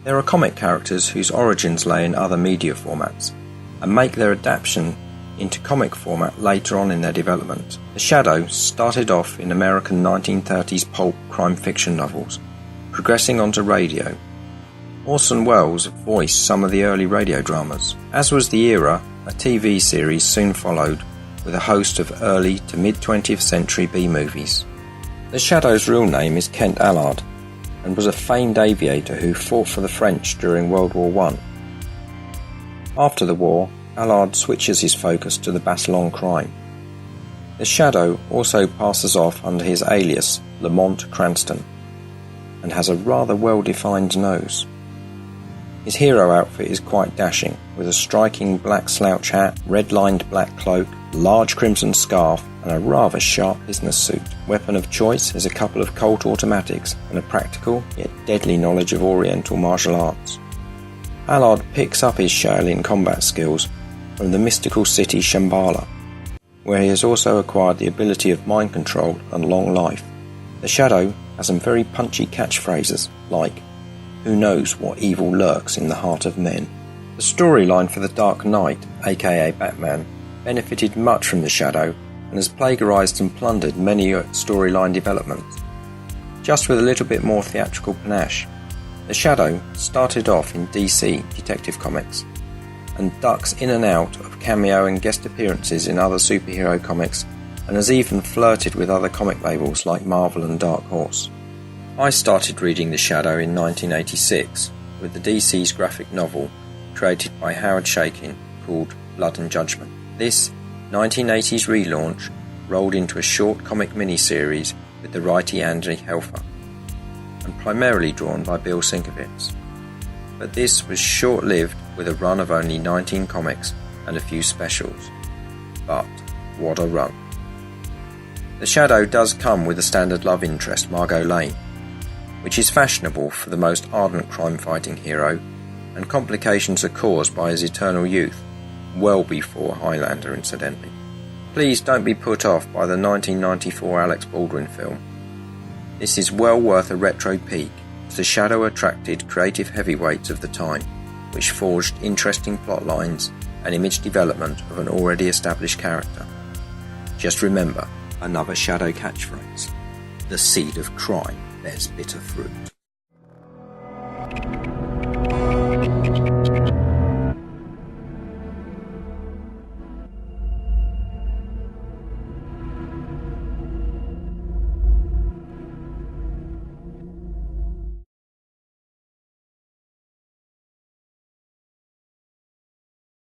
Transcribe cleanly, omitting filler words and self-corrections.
There are comic characters whose origins lay in other media formats and make their adaptation into comic format later on in their development. The Shadow started off in American 1930s pulp crime fiction novels, progressing onto radio. Orson Welles voiced some of the early radio dramas. As was the era, a TV series soon followed with a host of early to mid-20th century B-movies. The Shadow's real name is Kent Allard and was a famed aviator who fought for the French during World War I. After the war, Allard switches his focus to the battle on crime. The Shadow also passes off under his alias Lamont Cranston and has a rather well-defined nose. His hero outfit is quite dashing, with a striking black slouch hat, red-lined black cloak, large crimson scarf, and a rather sharp business suit. Weapon of choice is a couple of Colt automatics and a practical yet deadly knowledge of Oriental martial arts. Allard picks up his Shaolin combat skills from the mystical city Shambhala, where he has also acquired the ability of mind control and long life. The Shadow has some very punchy catchphrases like, "Who knows what evil lurks in the heart of men?" The storyline for The Dark Knight, aka Batman, benefited much from The Shadow and has plagiarized and plundered many storyline developments, just with a little bit more theatrical panache. The Shadow started off in DC Detective Comics and ducks in and out of cameo and guest appearances in other superhero comics, and has even flirted with other comic labels like Marvel and Dark Horse. I started reading The Shadow in 1986 with the DC's graphic novel created by Howard Chaykin called Blood and Judgment. This 1980s relaunch rolled into a short comic miniseries with the righty Andy Helfer, and primarily drawn by Bill Sienkiewicz. But this was short-lived with a run of only 19 comics and a few specials. But what a run. The Shadow does come with a standard love interest, Margot Lane, which is fashionable for the most ardent crime-fighting hero, and complications are caused by his eternal youth, well before Highlander incidentally. Please don't be put off by the 1994 Alex Baldwin film. This is well worth a retro peek, as The Shadow attracted creative heavyweights of the time, which forged interesting plot lines and image development of an already established character. Just remember, another Shadow catchphrase: the seed of crime bears bitter fruit.